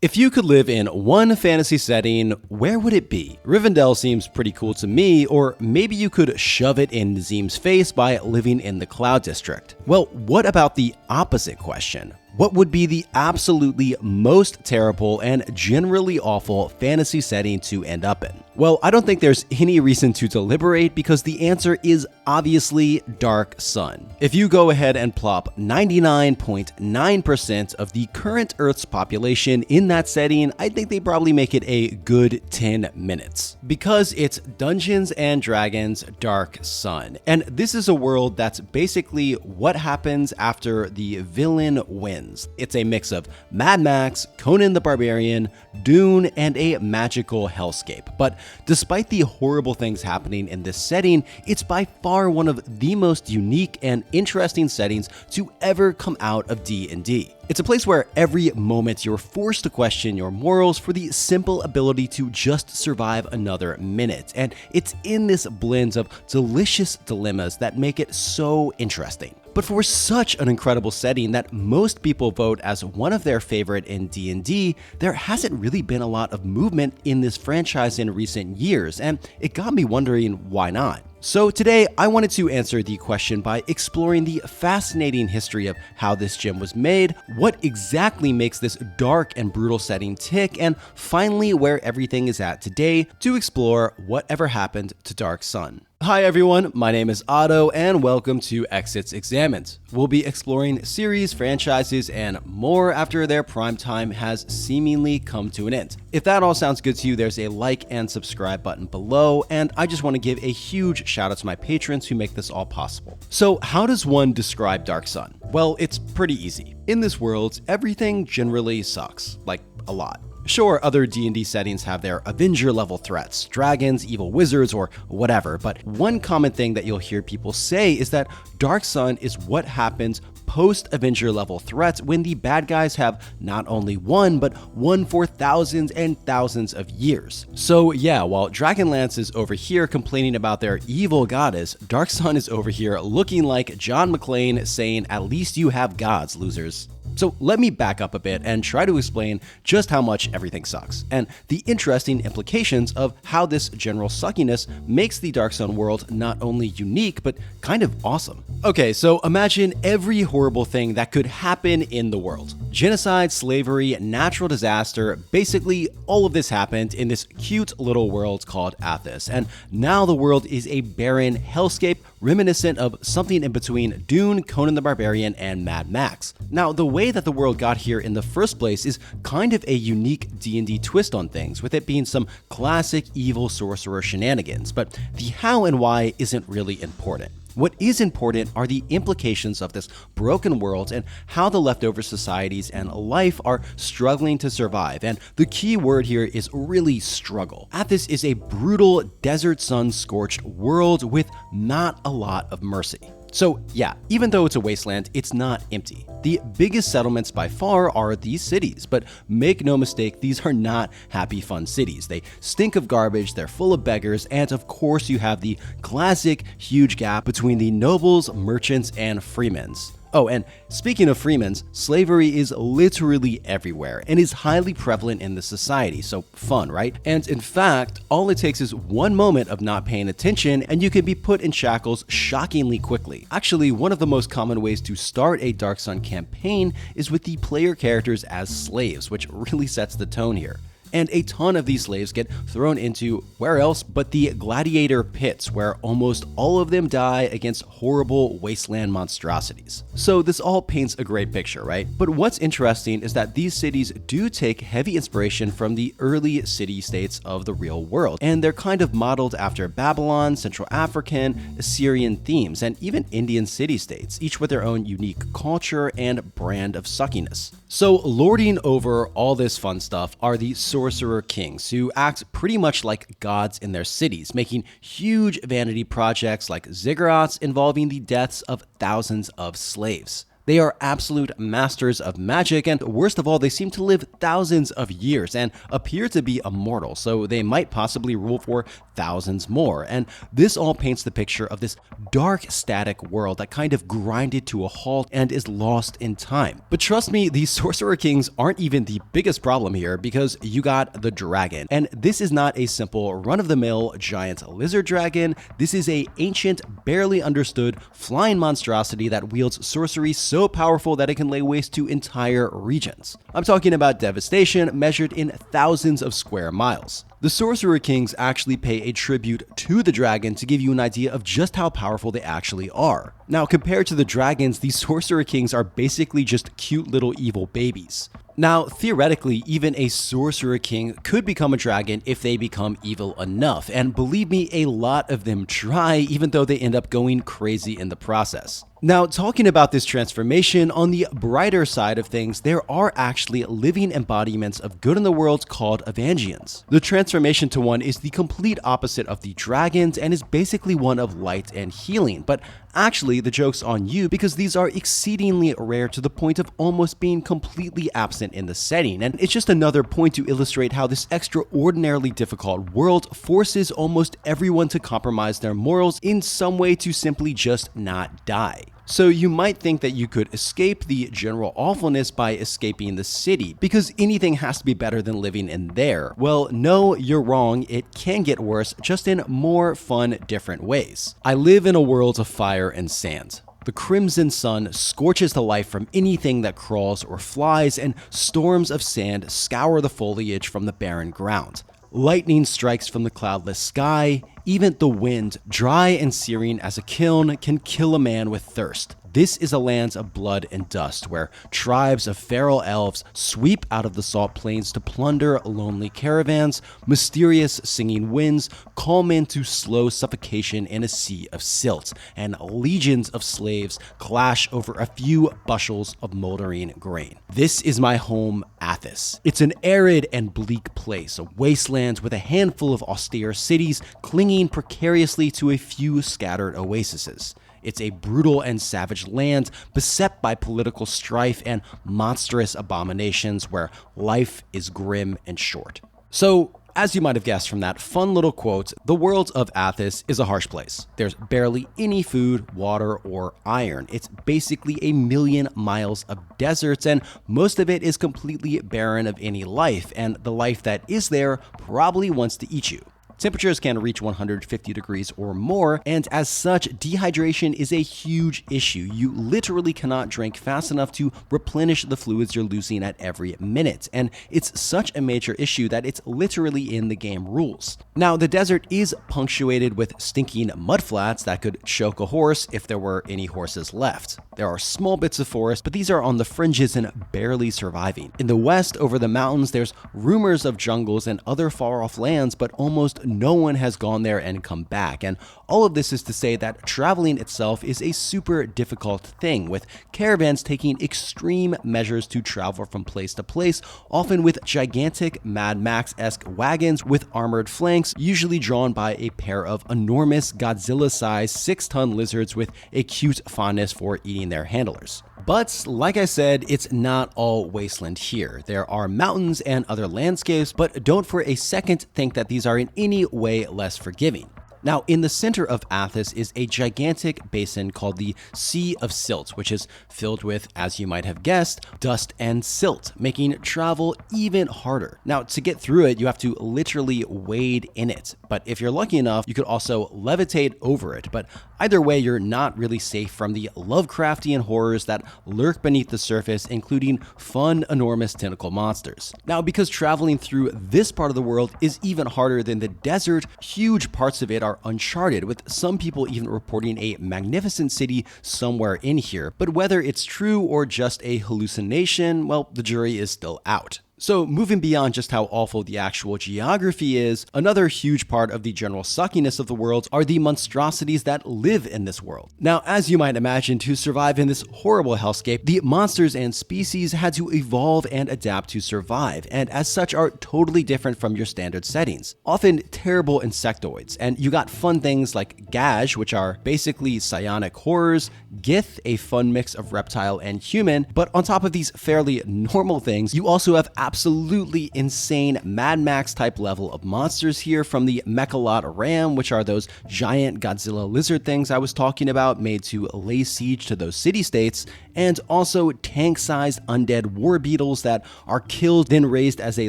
If you could live in one fantasy setting, where would it be? Rivendell seems pretty cool to me, or maybe you could shove it in Nazim's face by living in the Cloud District. Well, what about the opposite question? What would be the absolutely most terrible and generally awful fantasy setting to end up in? Well, I don't think there's any reason to deliberate because the answer is obviously Dark Sun. If you go ahead and plop 99.9% of the current Earth's population in that setting, I think they probably make it a good 10 minutes. Because it's Dungeons and Dragons Dark Sun. And this is a world that's basically what happens after the villain wins. It's a mix of Mad Max, Conan the Barbarian, Dune, and a magical hellscape. But despite the horrible things happening in this setting, it's by far one of the most unique and interesting settings to ever come out of D&D. It's a place where every moment you're forced to question your morals for the simple ability to just survive another minute. And it's in this blend of delicious dilemmas that make it so interesting. But for such an incredible setting that most people vote as one of their favorite in D&D, there hasn't really been a lot of movement in this franchise in recent years, and it got me wondering why not. So today, I wanted to answer the question by exploring the fascinating history of how this gem was made, what exactly makes this dark and brutal setting tick, and finally where everything is at today to explore whatever happened to Dark Sun. Hi everyone, my name is Otto and welcome to Exits Examined. We'll be exploring series, franchises, and more after their prime time has seemingly come to an end. If that all sounds good to you, there's a like and subscribe button below, and I just want to give a huge shout out to my patrons who make this all possible. So how does one describe Dark Sun? Well, it's pretty easy. In this world, everything generally sucks, like a lot. Sure, other D&D settings have their Avenger-level threats, dragons, evil wizards, or whatever, but one common thing that you'll hear people say is that Dark Sun is what happens post-Avenger-level threats when the bad guys have not only won, but won for thousands and thousands of years. So yeah, while Dragonlance is over here complaining about their evil goddess, Dark Sun is over here looking like John McClane saying, "At least you have gods, losers." So let me back up a bit and try to explain just how much everything sucks, and the interesting implications of how this general suckiness makes the Dark Sun world not only unique, but kind of awesome. Okay, so imagine every horrible thing that could happen in the world. Genocide, slavery, natural disaster, basically all of this happened in this cute little world called Athas, and now the world is a barren hellscape reminiscent of something in between Dune, Conan the Barbarian, and Mad Max. Now, the way that the world got here in the first place is kind of a unique D&D twist on things, with it being some classic evil sorcerer shenanigans, but the how and why isn't really important. What is important are the implications of this broken world and how the leftover societies and life are struggling to survive, and the key word here is really struggle. Athas is a brutal desert sun-scorched world with not a lot of mercy. So yeah, even though it's a wasteland, it's not empty. The biggest settlements by far are these cities, but make no mistake, these are not happy fun cities. They stink of garbage, they're full of beggars, and of course you have the classic huge gap between the nobles, merchants, and freemans. Oh, and speaking of freemans, slavery is literally everywhere and is highly prevalent in the society, so fun, right? And in fact, all it takes is one moment of not paying attention and you can be put in shackles shockingly quickly. Actually, one of the most common ways to start a Dark Sun campaign is with the player characters as slaves, which really sets the tone here. And a ton of these slaves get thrown into where else but the gladiator pits, where almost all of them die against horrible wasteland monstrosities. So this all paints a great picture, right? But what's interesting is that these cities do take heavy inspiration from the early city-states of the real world, and they're kind of modeled after Babylon, Central African, Assyrian themes, and even Indian city-states, each with their own unique culture and brand of suckiness. So lording over all this fun stuff are the sorcerer kings, who act pretty much like gods in their cities, making huge vanity projects like ziggurats involving the deaths of thousands of slaves. They are absolute masters of magic, and worst of all, they seem to live thousands of years and appear to be immortal, so they might possibly rule for thousands more. And this all paints the picture of this dark, static world that kind of grinded to a halt and is lost in time. But trust me, these Sorcerer Kings aren't even the biggest problem here, because you got the dragon. And this is not a simple run-of-the-mill giant lizard dragon. This is a ancient, barely understood flying monstrosity that wields sorcery so powerful that it can lay waste to entire regions. I'm talking about devastation measured in thousands of square miles. The Sorcerer Kings actually pay a tribute to the dragon to give you an idea of just how powerful they actually are. Now, compared to the dragons, these Sorcerer Kings are basically just cute little evil babies. Now, theoretically, even a Sorcerer King could become a dragon if they become evil enough, and believe me, a lot of them try, even though they end up going crazy in the process. Now, talking about this transformation, on the brighter side of things, there are actually living embodiments of good in the world called Evangians. The transformation to one is the complete opposite of the dragons and is basically one of light and healing, but actually the joke's on you because these are exceedingly rare to the point of almost being completely absent in the setting, and it's just another point to illustrate how this extraordinarily difficult world forces almost everyone to compromise their morals in some way to simply just not die. So you might think that you could escape the general awfulness by escaping the city, because anything has to be better than living in there. Well, no, you're wrong. It can get worse, just in more fun, different ways. I live in a world of fire and sand. The crimson sun scorches the life from anything that crawls or flies, and storms of sand scour the foliage from the barren ground. Lightning strikes from the cloudless sky. Even the wind, dry and searing as a kiln, can kill a man with thirst. This is a land of blood and dust, where tribes of feral elves sweep out of the salt plains to plunder lonely caravans. Mysterious singing winds calm into slow suffocation in a sea of silt, and legions of slaves clash over a few bushels of moldering grain. This is my home, Athas. It's an arid and bleak place, a wasteland with a handful of austere cities clinging precariously to a few scattered oases. It's a brutal and savage land beset by political strife and monstrous abominations where life is grim and short. So, as you might have guessed from that fun little quote, the world of Athas is a harsh place. There's barely any food, water, or iron. It's basically a million miles of deserts, and most of it is completely barren of any life, and the life that is there probably wants to eat you. Temperatures can reach 150 degrees or more, and as such, dehydration is a huge issue. You literally cannot drink fast enough to replenish the fluids you're losing at every minute, and it's such a major issue that it's literally in the game rules. Now, the desert is punctuated with stinking mudflats that could choke a horse if there were any horses left. There are small bits of forest, but these are on the fringes and barely surviving. In the west, over the mountains, there's rumors of jungles and other far-off lands, but almost no one has gone there and come back. And all of this is to say that traveling itself is a super difficult thing, with caravans taking extreme measures to travel from place to place, often with gigantic Mad Max-esque wagons with armored flanks, usually drawn by a pair of enormous Godzilla-sized 6-ton lizards with a cute fondness for eating their handlers. But like I said, it's not all wasteland here. There are mountains and other landscapes, but don't for a second think that these are in any way less forgiving. Now, in the center of Athas is a gigantic basin called the Sea of Silt, which is filled with, as you might have guessed, dust and silt, making travel even harder. Now, to get through it, you have to literally wade in it, but if you're lucky enough, you could also levitate over it. But either way, you're not really safe from the Lovecraftian horrors that lurk beneath the surface, including fun, enormous tentacle monsters. Now, because traveling through this part of the world is even harder than the desert, huge parts of it are uncharted, with some people even reporting a magnificent city somewhere in here. But whether it's true or just a hallucination, well, the jury is still out. So moving beyond just how awful the actual geography is, another huge part of the general suckiness of the world are the monstrosities that live in this world. Now, as you might imagine, to survive in this horrible hellscape, the monsters and species had to evolve and adapt to survive, and as such are totally different from your standard settings. Often terrible insectoids, and you got fun things like Gaj, which are basically psionic horrors, Gith, a fun mix of reptile and human, but on top of these fairly normal things, you also have absolutely insane Mad Max type level of monsters here, from the Mechalot Ram, which are those giant Godzilla lizard things I was talking about made to lay siege to those city-states, and also tank-sized undead war beetles that are killed then raised as a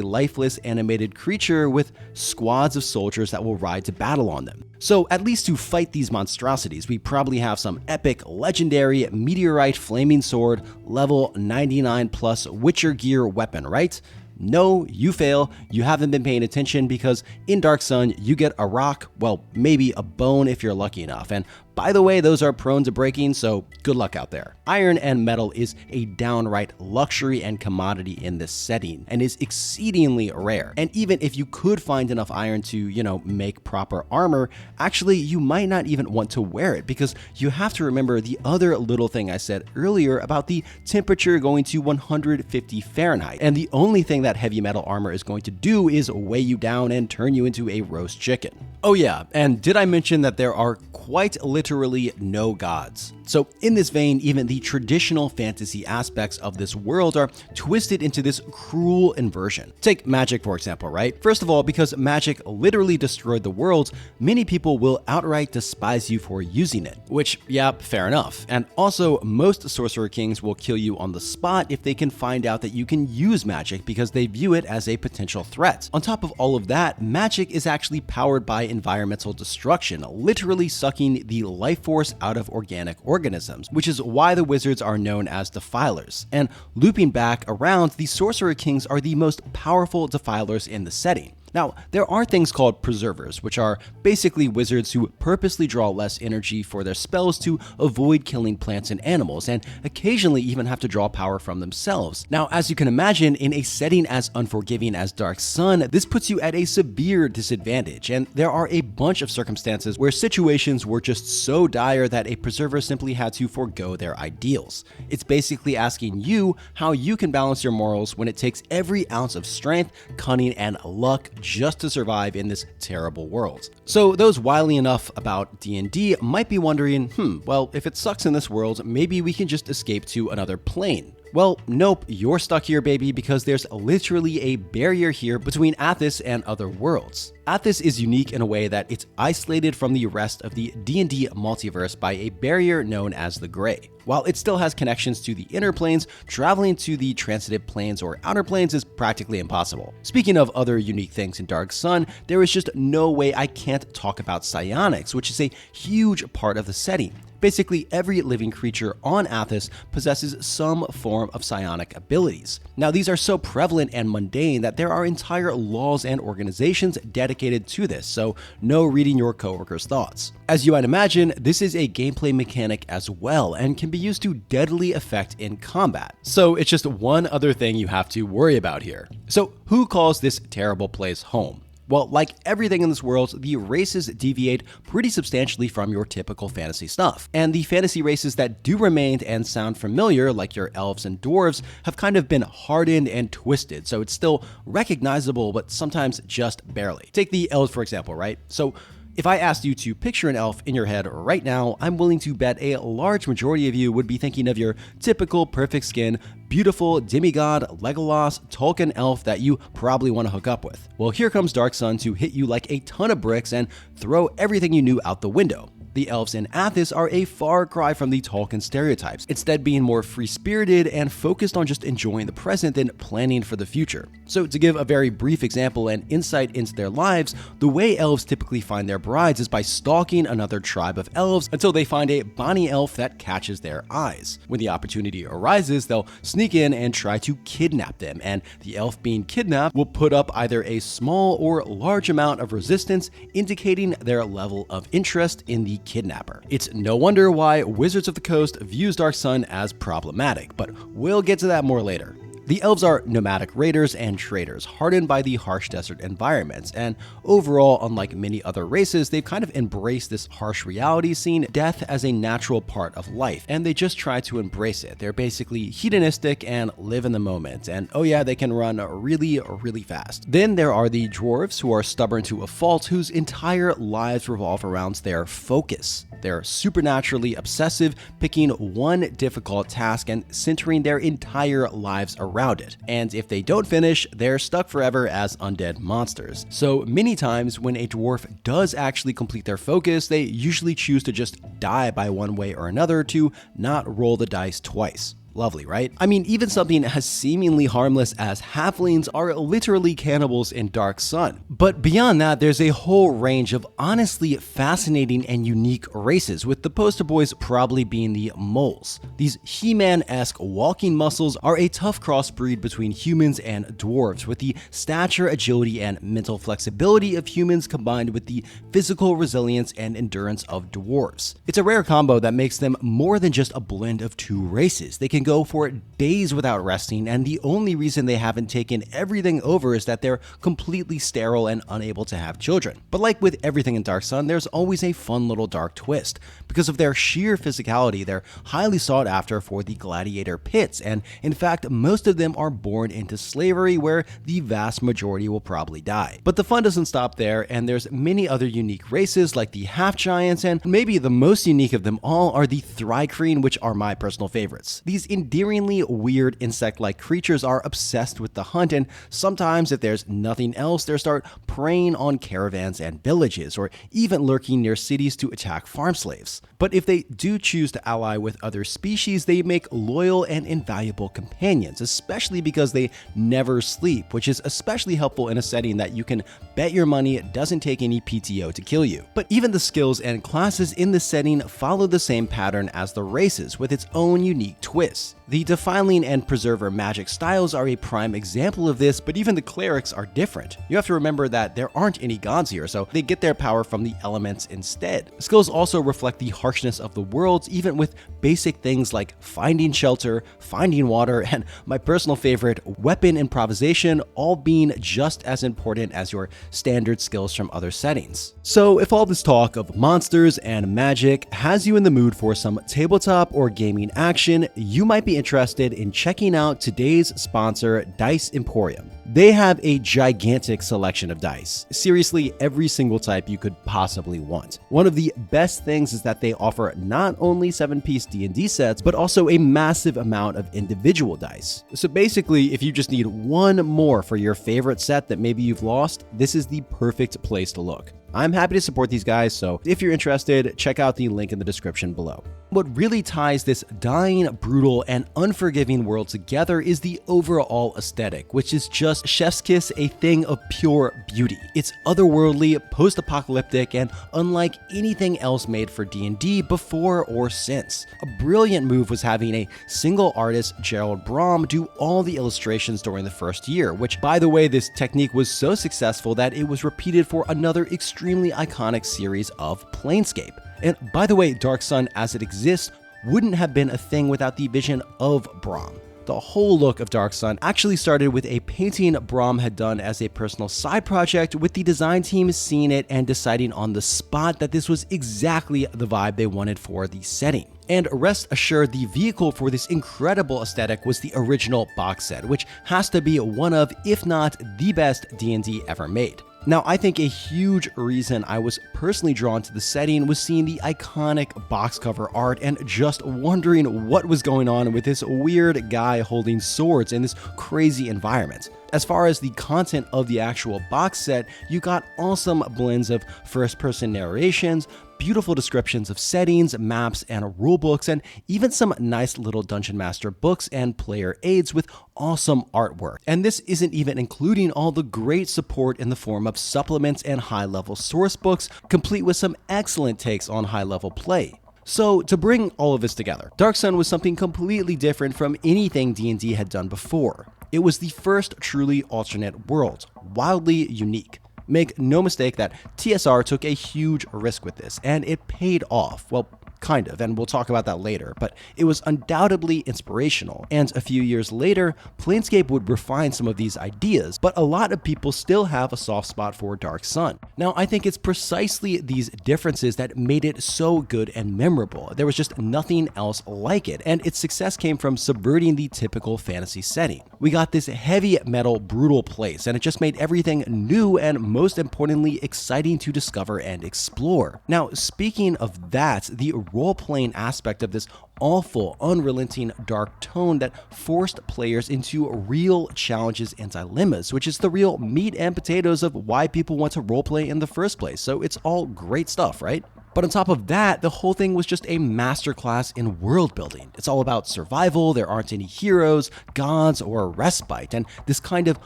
lifeless animated creature with squads of soldiers that will ride to battle on them. So at least to fight these monstrosities, we probably have some epic, legendary, meteorite flaming sword, level 99 plus Witcher gear weapon, right? No, you fail. You haven't been paying attention, because in Dark Sun, you get a rock, well, maybe a bone if you're lucky enough. And by the way, those are prone to breaking, so good luck out there. Iron and metal is a downright luxury and commodity in this setting, and is exceedingly rare. And even if you could find enough iron to, make proper armor, actually you might not even want to wear it, because you have to remember the other little thing I said earlier about the temperature going to 150 Fahrenheit. And the only thing that heavy metal armor is going to do is weigh you down and turn you into a roast chicken. Oh yeah, and did I mention that there are quite literally no gods? So in this vein, even the traditional fantasy aspects of this world are twisted into this cruel inversion. Take magic, for example, right? First of all, because magic literally destroyed the world, many people will outright despise you for using it, which, yeah, fair enough. And also, most sorcerer kings will kill you on the spot if they can find out that you can use magic, because they view it as a potential threat. On top of all of that, magic is actually powered by environmental destruction, literally sucking the life force out of organic organisms, which is why the wizards are known as defilers. And looping back around, the sorcerer kings are the most powerful defilers in the setting. Now, there are things called preservers, which are basically wizards who purposely draw less energy for their spells to avoid killing plants and animals, and occasionally even have to draw power from themselves. Now, as you can imagine, in a setting as unforgiving as Dark Sun, this puts you at a severe disadvantage, and there are a bunch of circumstances where situations were just so dire that a preserver simply had to forego their ideals. It's basically asking you how you can balance your morals when it takes every ounce of strength, cunning, and luck just to survive in this terrible world. So those wily enough about D&D might be wondering, well, if it sucks in this world, maybe we can just escape to another plane. Well, nope, you're stuck here, baby, because there's literally a barrier here between Athas and other worlds. Athas is unique in a way that it's isolated from the rest of the D&D multiverse by a barrier known as the Gray. While it still has connections to the inner planes, traveling to the transitive planes or outer planes is practically impossible. Speaking of other unique things in Dark Sun, there is just no way I can't talk about psionics, which is a huge part of the setting. Basically, every living creature on Athas possesses some form of psionic abilities. Now, these are so prevalent and mundane that there are entire laws and organizations dedicated to this, so no reading your coworkers' thoughts. As you might imagine, this is a gameplay mechanic as well, and can be used to deadly effect in combat. So it's just one other thing you have to worry about here. So who calls this terrible place home? Well, like everything in this world, the races deviate pretty substantially from your typical fantasy stuff. And the fantasy races that do remain and sound familiar, like your elves and dwarves, have kind of been hardened and twisted, so it's still recognizable, but sometimes just barely. Take the elves, for example, right? So if I asked you to picture an elf in your head right now, I'm willing to bet a large majority of you would be thinking of your typical perfect skin, beautiful demigod, Legolas, Tolkien elf that you probably want to hook up with. Well, here comes Dark Sun to hit you like a ton of bricks and throw everything you knew out the window. The elves in Athas are a far cry from the Tolkien stereotypes, instead being more free-spirited and focused on just enjoying the present than planning for the future. So to give a very brief example and insight into their lives, the way elves typically find their brides is by stalking another tribe of elves until they find a bonny elf that catches their eyes. When the opportunity arises, they'll sneak in and try to kidnap them, and the elf being kidnapped will put up either a small or large amount of resistance, indicating their level of interest in the kidnapper. It's no wonder why Wizards of the Coast views Dark Sun as problematic, but we'll get to that more later. The elves are nomadic raiders and traders, hardened by the harsh desert environments, and overall, unlike many other races, they've kind of embraced this harsh reality, seeing death as a natural part of life, and they just try to embrace it. They're basically hedonistic and live in the moment, and oh yeah, they can run really, really fast. Then there are the dwarves, who are stubborn to a fault, whose entire lives revolve around their focus. They're supernaturally obsessive, picking one difficult task and centering their entire lives around it. And if they don't finish, they're stuck forever as undead monsters. So many times when a dwarf does actually complete their focus, they usually choose to just die by one way or another to not roll the dice twice. Lovely, right? I mean, even something as seemingly harmless as halflings are literally cannibals in Dark Sun. But beyond that, there's a whole range of honestly fascinating and unique races, with the poster boys probably being the moles. These He-Man-esque walking muscles are a tough crossbreed between humans and dwarves, with the stature, agility, and mental flexibility of humans combined with the physical resilience and endurance of dwarves. It's a rare combo that makes them more than just a blend of two races. They can go for days without resting, and the only reason they haven't taken everything over is that they're completely sterile and unable to have children. But like with everything in Dark Sun, there's always a fun little dark twist. Because of their sheer physicality, they're highly sought after for the gladiator pits, and in fact, most of them are born into slavery, where the vast majority will probably die. But the fun doesn't stop there, and there's many other unique races like the half-giants, and maybe the most unique of them all are the Thri-kreen, which are my personal favorites. These endearingly weird insect-like creatures are obsessed with the hunt, and sometimes if there's nothing else, they'll start preying on caravans and villages, or even lurking near cities to attack farm slaves. But if they do choose to ally with other species, they make loyal and invaluable companions, especially because they never sleep, which is especially helpful in a setting that you can bet your money it doesn't take any PTO to kill you. But even the skills and classes in the setting follow the same pattern as the races, with its own unique twist. The Defiling and Preserver magic styles are a prime example of this, but even the clerics are different. You have to remember that there aren't any gods here, so they get their power from the elements instead. Skills also reflect the harshness of the worlds, even with basic things like finding shelter, finding water, and my personal favorite, weapon improvisation, all being just as important as your standard skills from other settings. So if all this talk of monsters and magic has you in the mood for some tabletop or gaming action, you might be interested in checking out today's sponsor, Dice Emporium. They have a gigantic selection of dice, seriously every single type you could possibly want. One of the best things is that they offer not only 7-piece D&D sets, but also a massive amount of individual dice. So basically, if you just need one more for your favorite set that maybe you've lost, this is the perfect place to look. I'm happy to support these guys, so if you're interested, check out the link in the description below. What really ties this dying, brutal, and unforgiving world together is the overall aesthetic, which is just chef's kiss, a thing of pure beauty. It's otherworldly, post-apocalyptic, and unlike anything else made for D&D before or since. A brilliant move was having a single artist, Gerald Brom, do all the illustrations during the first year, which, by the way, this technique was so successful that it was repeated for another extremely iconic series of Planescape. And by the way, Dark Sun as it exists wouldn't have been a thing without the vision of Brom. The whole look of Dark Sun actually started with a painting Brom had done as a personal side project, with the design team seeing it and deciding on the spot that this was exactly the vibe they wanted for the setting. And rest assured, the vehicle for this incredible aesthetic was the original box set, which has to be one of, if not the best D&D ever made. Now, I think a huge reason I was personally drawn to the setting was seeing the iconic box cover art and just wondering what was going on with this weird guy holding swords in this crazy environment. As far as the content of the actual box set, you got awesome blends of first-person narrations, beautiful descriptions of settings, maps, and rulebooks, and even some nice little Dungeon Master books and player aids with awesome artwork. And this isn't even including all the great support in the form of supplements and high-level source books, complete with some excellent takes on high-level play. So to bring all of this together, Dark Sun was something completely different from anything D&D had done before. It was the first truly alternate world, wildly unique. Make no mistake that TSR took a huge risk with this, and it paid off. Well, kind of, and we'll talk about that later, but it was undoubtedly inspirational, and a few years later, Planescape would refine some of these ideas, but a lot of people still have a soft spot for Dark Sun. Now, I think it's precisely these differences that made it so good and memorable. There was just nothing else like it, and its success came from subverting the typical fantasy setting. We got this heavy metal, brutal place, and it just made everything new and, most importantly, exciting to discover and explore. Now, speaking of that, the role-playing aspect of this awful, unrelenting dark tone that forced players into real challenges and dilemmas, which is the real meat and potatoes of why people want to roleplay in the first place. So it's all great stuff, right? But on top of that, the whole thing was just a masterclass in world building. It's all about survival, there aren't any heroes, gods, or respite, and this kind of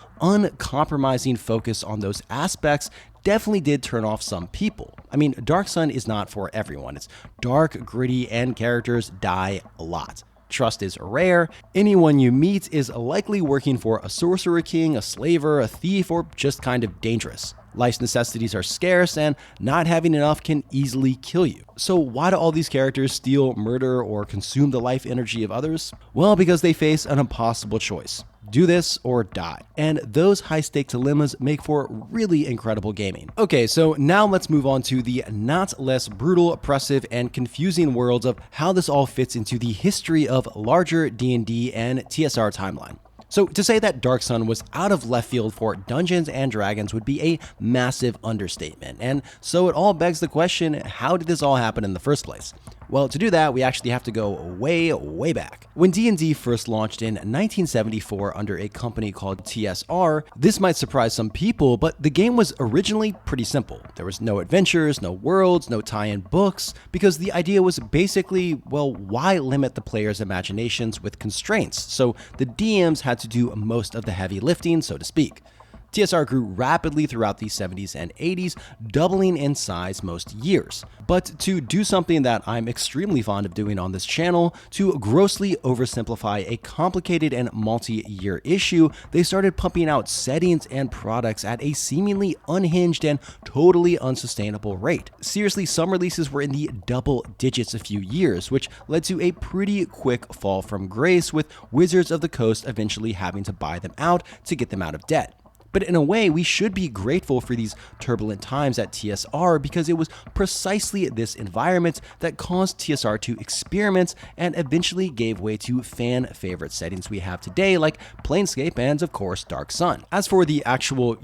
uncompromising focus on those aspects definitely did turn off some people. I mean, Dark Sun is not for everyone. It's dark, gritty, and characters die a lot. Trust is rare. Anyone you meet is likely working for a sorcerer king, a slaver, a thief, or just kind of dangerous. Life's necessities are scarce, and not having enough can easily kill you. So why do all these characters steal, murder, or consume the life energy of others? Well, because they face an impossible choice. Do this or die. And those high-stake dilemmas make for really incredible gaming. Okay, so now let's move on to the not less brutal, oppressive, and confusing worlds of how this all fits into the history of larger D&D and TSR timeline. So to say that Dark Sun was out of left field for Dungeons & Dragons would be a massive understatement, and so it all begs the question, how did this all happen in the first place? Well, to do that, we actually have to go way, way back. When D&D first launched in 1974 under a company called TSR, this might surprise some people, but the game was originally pretty simple. There was no adventures, no worlds, no tie-in books, because the idea was basically, well, why limit the players' imaginations with constraints? So the DMs had to do most of the heavy lifting, so to speak. TSR grew rapidly throughout the 70s and 80s, doubling in size most years. But to do something that I'm extremely fond of doing on this channel, to grossly oversimplify a complicated and multi-year issue, they started pumping out settings and products at a seemingly unhinged and totally unsustainable rate. Seriously, some releases were in the double digits a few years, which led to a pretty quick fall from grace, with Wizards of the Coast eventually having to buy them out to get them out of debt. But in a way, we should be grateful for these turbulent times at TSR, because it was precisely this environment that caused TSR to experiment and eventually gave way to fan-favorite settings we have today, like Planescape and, of course, Dark Sun. As for the actual,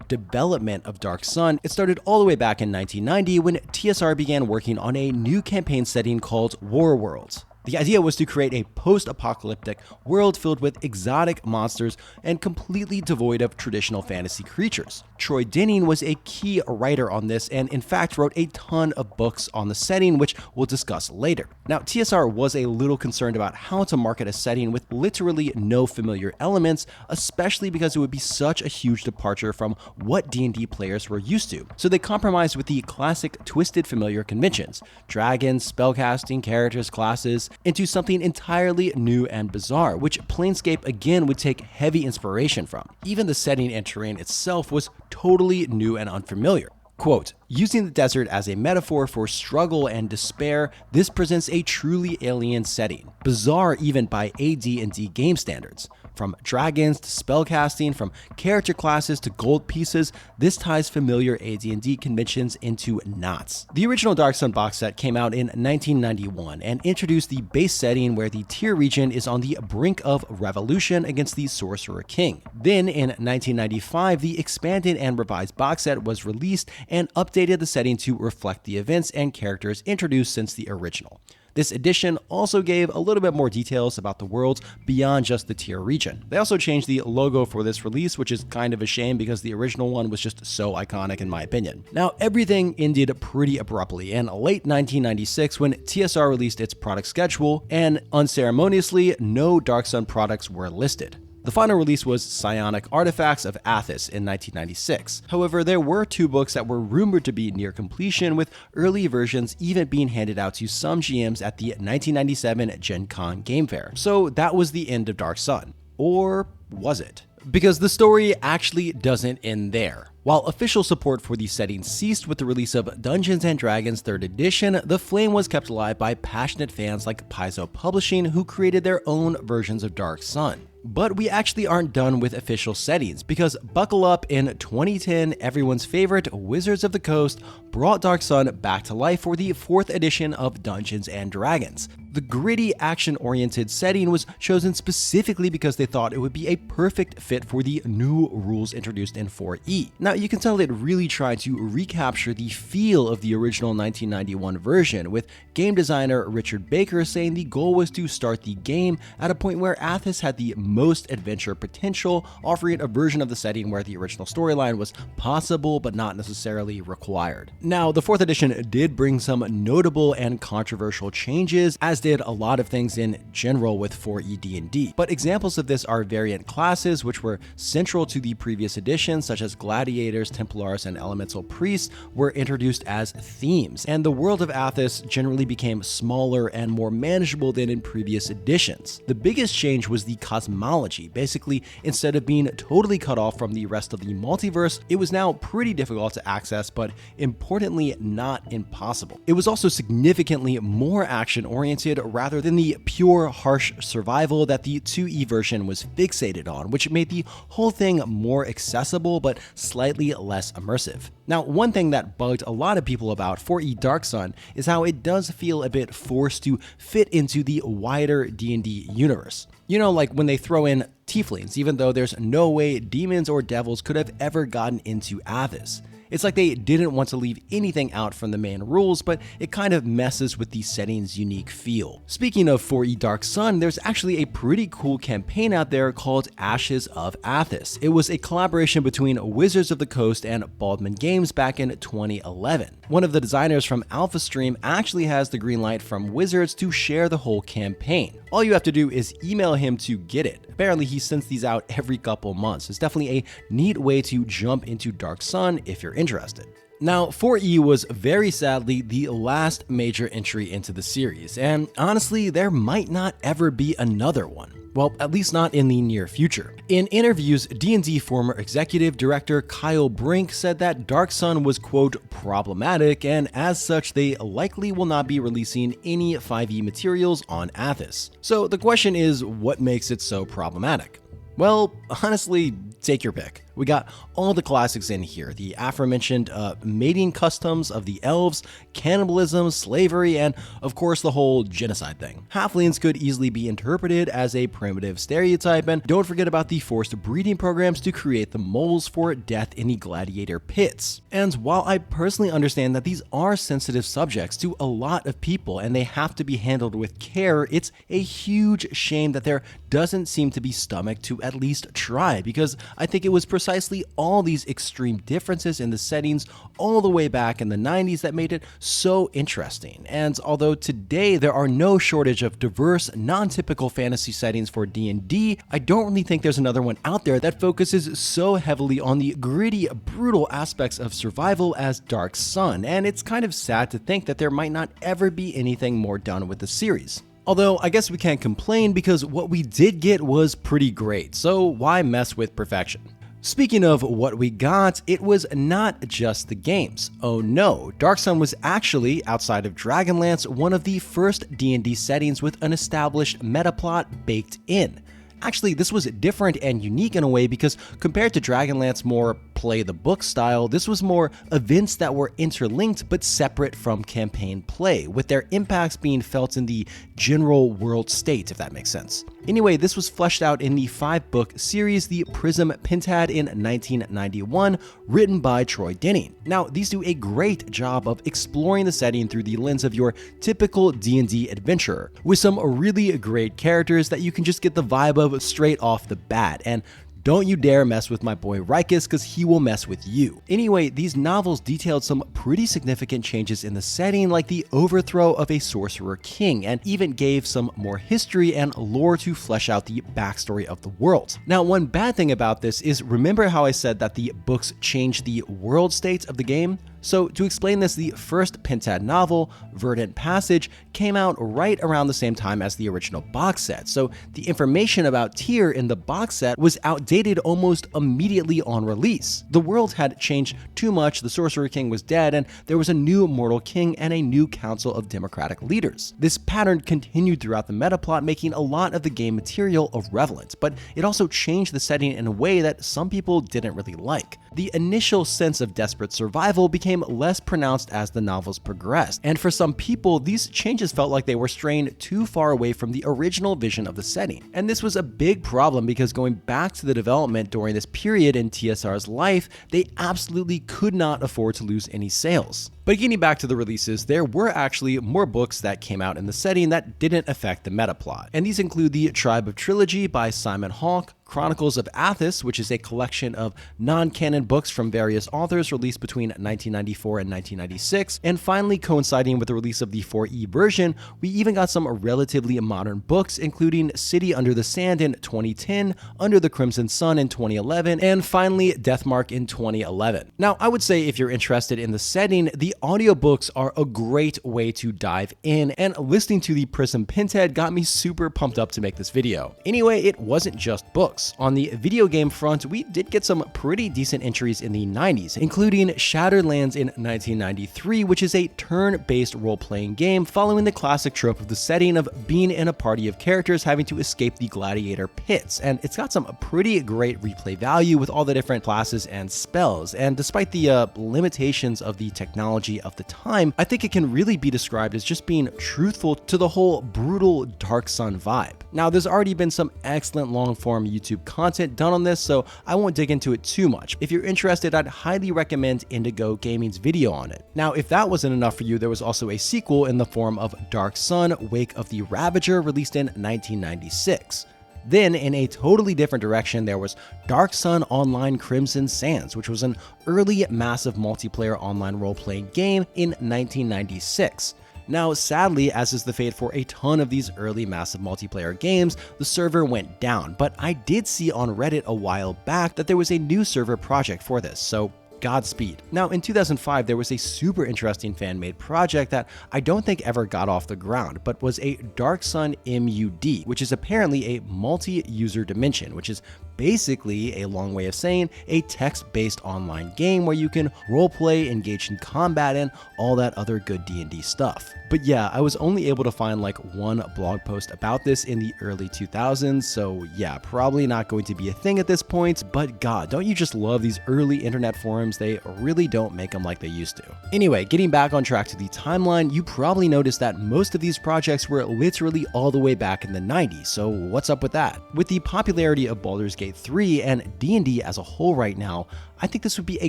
development of Dark Sun, it started all the way back in 1990 when TSR began working on a new campaign setting called War Worlds. The idea was to create a post-apocalyptic world filled with exotic monsters and completely devoid of traditional fantasy creatures. Troy Denning was a key writer on this and in fact wrote a ton of books on the setting, which we'll discuss later. Now, TSR was a little concerned about how to market a setting with literally no familiar elements, especially because it would be such a huge departure from what D&D players were used to. So they compromised with the classic twisted familiar conventions: dragons, spellcasting, characters, classes, into something entirely new and bizarre, which Planescape again would take heavy inspiration from. Even the setting and terrain itself was totally new and unfamiliar. Quote, "Using the desert as a metaphor for struggle and despair, this presents a truly alien setting, bizarre even by AD&D game standards. From dragons to spellcasting, from character classes to gold pieces, this ties familiar AD&D conventions into knots." The original Dark Sun box set came out in 1991 and introduced the base setting where the Tier region is on the brink of revolution against the Sorcerer King. Then in 1995, the expanded and revised box set was released and updated the setting to reflect the events and characters introduced since the original. This edition also gave a little bit more details about the worlds beyond just the Tier region. They also changed the logo for this release, which is kind of a shame because the original one was just so iconic in my opinion. Now, everything ended pretty abruptly in late 1996 when TSR released its product schedule, and unceremoniously, no Dark Sun products were listed. The final release was Psionic Artifacts of Athas in 1996. However, there were 2 books that were rumored to be near completion, with early versions even being handed out to some GMs at the 1997 Gen Con Game Fair. So that was the end of Dark Sun. Or was it? Because the story actually doesn't end there. While official support for the setting ceased with the release of Dungeons & Dragons 3rd Edition, the flame was kept alive by passionate fans like Paizo Publishing, who created their own versions of Dark Sun. But we actually aren't done with official settings, because buckle up, in 2010, everyone's favorite Wizards of the Coast brought Dark Sun back to life for the 4th edition of Dungeons & Dragons. The gritty, action-oriented setting was chosen specifically because they thought it would be a perfect fit for the new rules introduced in 4E. Now, you can tell it really tried to recapture the feel of the original 1991 version, with game designer Richard Baker saying the goal was to start the game at a point where Athas had the most adventure potential, offering a version of the setting where the original storyline was possible but not necessarily required. Now, the 4th edition did bring some notable and controversial changes, as did a lot of things in general with 4E D&D. But examples of this are variant classes, which were central to the previous edition, such as gladiators, templars, and elemental priests, were introduced as themes, and the world of Athas generally became smaller and more manageable than in previous editions. The biggest change was the cosmology. Basically, instead of being totally cut off from the rest of the multiverse, it was now pretty difficult to access, but importantly, not impossible. It was also significantly more action-oriented rather than the pure, harsh survival that the 2E version was fixated on, which made the whole thing more accessible but slightly less immersive. Now, one thing that bugged a lot of people about 4E Dark Sun is how it does feel a bit forced to fit into the wider D&D universe. You know, like when they throw in tieflings, even though there's no way demons or devils could have ever gotten into Athas. It's like they didn't want to leave anything out from the main rules, but it kind of messes with the setting's unique feel. Speaking of 4E Dark Sun, there's actually a pretty cool campaign out there called Ashes of Athas. It was a collaboration between Wizards of the Coast and Baldman Games back in 2011. One of the designers from AlphaStream actually has the green light from Wizards to share the whole campaign. All you have to do is email him to get it. Apparently he sends these out every couple months. It's definitely a neat way to jump into Dark Sun if you're interested. Now, 4E was very sadly the last major entry into the series, and honestly, there might not ever be another one. Well, at least not in the near future. In interviews, D&D former executive director Kyle Brink said that Dark Sun was, quote, problematic, and as such, they likely will not be releasing any 5e materials on Athas. So the question is, what makes it so problematic? Well, honestly, take your pick. We got all the classics in here, the aforementioned mating customs of the elves, cannibalism, slavery, and of course the whole genocide thing. Halflings could easily be interpreted as a primitive stereotype, and don't forget about the forced breeding programs to create the moles for death in the gladiator pits. And while I personally understand that these are sensitive subjects to a lot of people and they have to be handled with care, it's a huge shame that there doesn't seem to be stomach to at least try, because I think it was precisely all these extreme differences in the settings all the way back in the 90s that made it so interesting. And although today there are no shortage of diverse, non-typical fantasy settings for D&D, I don't really think there's another one out there that focuses so heavily on the gritty, brutal aspects of survival as Dark Sun, and it's kind of sad to think that there might not ever be anything more done with the series. Although, I guess we can't complain because what we did get was pretty great, so why mess with perfection? Speaking of what we got, it was not just the games. Oh no, Dark Sun was actually, outside of Dragonlance, one of the first D&D settings with an established metaplot baked in. Actually, this was different and unique in a way because compared to Dragonlance more play the book style, this was more events that were interlinked but separate from campaign play, with their impacts being felt in the general world state, if that makes sense. Anyway, this was fleshed out in the 5-book series, the Prism Pentad in 1991, written by Troy Denning. Now, these do a great job of exploring the setting through the lens of your typical D&D adventurer, with some really great characters that you can just get the vibe of straight off the bat, and don't you dare mess with my boy Rikus, because he will mess with you. Anyway, these novels detailed some pretty significant changes in the setting, like the overthrow of a sorcerer king, and even gave some more history and lore to flesh out the backstory of the world. Now, one bad thing about this is, remember how I said that the books changed the world state of the game? So to explain this, the first Pintad novel, Verdant Passage, came out right around the same time as the original box set, so the information about Tyr in the box set was outdated almost immediately on release. The world had changed too much, the Sorcerer King was dead, and there was a new mortal king and a new council of democratic leaders. This pattern continued throughout the meta plot, making a lot of the game material irrelevant, but it also changed the setting in a way that some people didn't really like. The initial sense of desperate survival became less pronounced as the novels progressed, and for some people, these changes felt like they were straying too far away from the original vision of the setting. And this was a big problem because going back to the development during this period in TSR's life, they absolutely could not afford to lose any sales. But getting back to the releases, there were actually more books that came out in the setting that didn't affect the meta plot, and these include the Tribe of Trilogy by Simon Hawke, Chronicles of Athas, which is a collection of non-canon books from various authors released between 1994 and 1996, and finally coinciding with the release of the 4E version, we even got some relatively modern books including City Under the Sand in 2010, Under the Crimson Sun in 2011, and finally Deathmark in 2011. Now, I would say if you're interested in the setting, the audiobooks are a great way to dive in, and listening to the Prism Pintad got me super pumped up to make this video. Anyway, it wasn't just books. On the video game front, we did get some pretty decent entries in the 90s, including Shattered Lands in 1993, which is a turn-based role-playing game following the classic trope of the setting of being in a party of characters having to escape the gladiator pits, and it's got some pretty great replay value with all the different classes and spells, and despite the limitations of the technology of the time, I think it can really be described as just being truthful to the whole brutal Dark Sun vibe. Now, there's already been some excellent long-form YouTube content done on this, so I won't dig into it too much. If you're interested, I'd highly recommend Indigo Gaming's video on it. Now, if that wasn't enough for you, there was also a sequel in the form of Dark Sun, Wake of the Ravager, released in 1996. Then, in a totally different direction, there was Dark Sun Online Crimson Sands, which was an early massive multiplayer online role-playing game in 1996. Now, sadly, as is the fate for a ton of these early massive multiplayer games, the server went down, but I did see on Reddit a while back that there was a new server project for this, so Godspeed. Now, in 2005, there was a super interesting fan-made project that I don't think ever got off the ground, but was a Dark Sun MUD, which is apparently a multi-user dimension, which is basically a long way of saying a text-based online game where you can roleplay, engage in combat, and all that other good D&D stuff. But yeah, I was only able to find like one blog post about this in the early 2000s, so yeah, probably not going to be a thing at this point, but god, don't you just love these early internet forums? They really don't make them like they used to. Anyway, getting back on track to the timeline, you probably noticed that most of these projects were literally all the way back in the 90s, so what's up with that? With the popularity of Baldur's Gate 3 and D&D as a whole right now, I think this would be a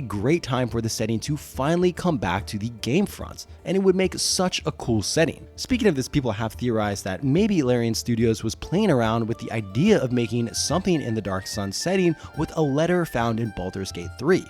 great time for the setting to finally come back to the game front, and it would make such a cool setting. Speaking of this, people have theorized that maybe Larian Studios was playing around with the idea of making something in the Dark Sun setting with a letter found in Baldur's Gate 3.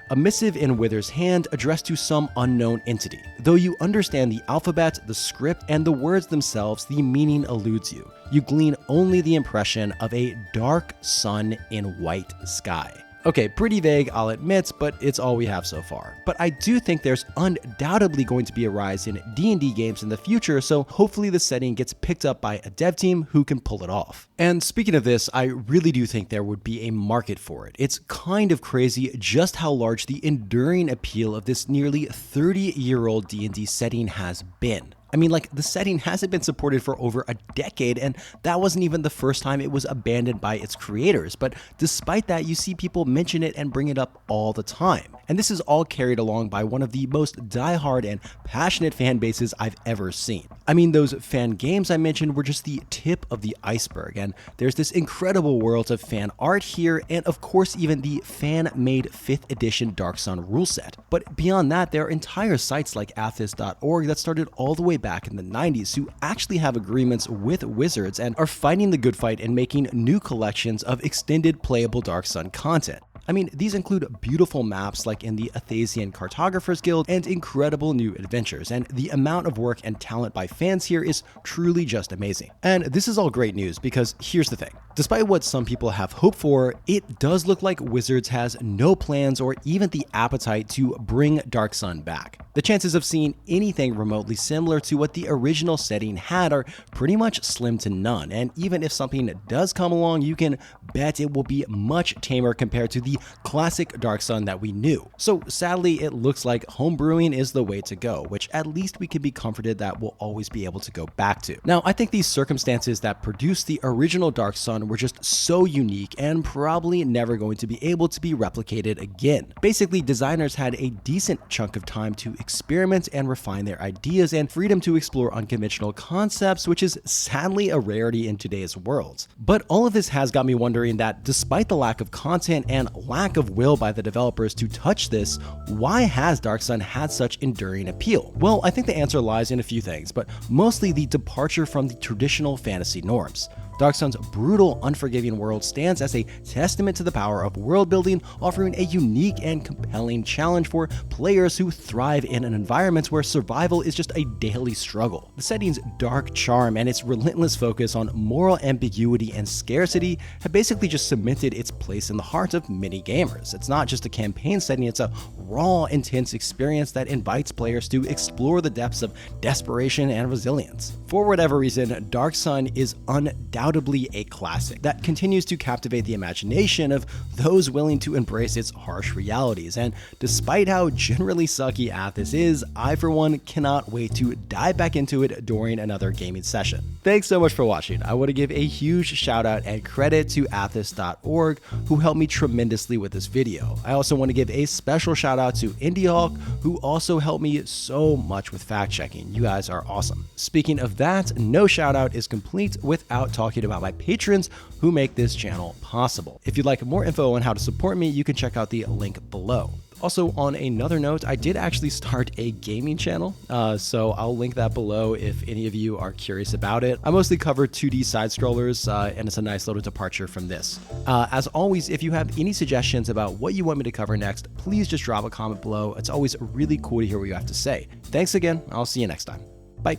A missive in Wither's hand addressed to some unknown entity. Though you understand the alphabet, the script, and the words themselves, the meaning eludes you. You glean only the impression of a dark sun in white sky. Okay, pretty vague, I'll admit, but it's all we have so far. But I do think there's undoubtedly going to be a rise in D&D games in the future, so hopefully the setting gets picked up by a dev team who can pull it off. And speaking of this, I really do think there would be a market for it. It's kind of crazy just how large the enduring appeal of this nearly 30-year-old D&D setting has been. I mean, like, the setting hasn't been supported for over a decade, and that wasn't even the first time it was abandoned by its creators, but despite that, you see people mention it and bring it up all the time. And this is all carried along by one of the most diehard and passionate fan bases I've ever seen. I mean, those fan games I mentioned were just the tip of the iceberg, and there's this incredible world of fan art here, and of course even the fan-made 5th edition Dark Sun rule set. But beyond that, there are entire sites like athas.org that started all the way back in the 90s who actually have agreements with Wizards and are fighting the good fight and making new collections of extended playable Dark Sun content. I mean, these include beautiful maps like in the Athasian Cartographers Guild and incredible new adventures, and the amount of work and talent by fans here is truly just amazing. And this is all great news because here's the thing. Despite what some people have hoped for, it does look like Wizards has no plans or even the appetite to bring Dark Sun back. The chances of seeing anything remotely similar to what the original setting had are pretty much slim to none, and even if something does come along, you can bet it will be much tamer compared to the classic Dark Sun that we knew. So sadly, it looks like homebrewing is the way to go, which at least we can be comforted that we'll always be able to go back to. Now, I think these circumstances that produced the original Dark Sun were just so unique and probably never going to be able to be replicated again. Basically, designers had a decent chunk of time to experiment and refine their ideas and freedom to explore unconventional concepts, which is sadly a rarity in today's world. But all of this has got me wondering that despite the lack of content and lack of will by the developers to touch this, why has Dark Sun had such enduring appeal? Well, I think the answer lies in a few things, but mostly the departure from the traditional fantasy norms. Dark Sun's brutal, unforgiving world stands as a testament to the power of world building, offering a unique and compelling challenge for players who thrive in an environment where survival is just a daily struggle. The setting's dark charm and its relentless focus on moral ambiguity and scarcity have basically just cemented its place in the heart of many gamers. It's not just a campaign setting, it's a raw, intense experience that invites players to explore the depths of desperation and resilience. For whatever reason, Dark Sun is undoubtedly a classic that continues to captivate the imagination of those willing to embrace its harsh realities, and despite how generally sucky Athas is, I for one cannot wait to dive back into it during another gaming session. Thanks so much for watching. I want to give a huge shout out and credit to athas.org who helped me tremendously with this video. I also want to give a special shout out to IndieHawk who also helped me so much with fact checking. You guys are awesome. Speaking of that, no shout out is complete without talking about my patrons who make this channel possible. If you'd like more info on how to support me, you can check out the link below. Also, on another note, I did actually start a gaming channel, so I'll link that below if any of you are curious about it. I mostly cover 2D side scrollers, and it's a nice little departure from this. As always, if you have any suggestions about what you want me to cover next, please just drop a comment below. It's always really cool to hear what you have to say. Thanks again. I'll see you next time. Bye.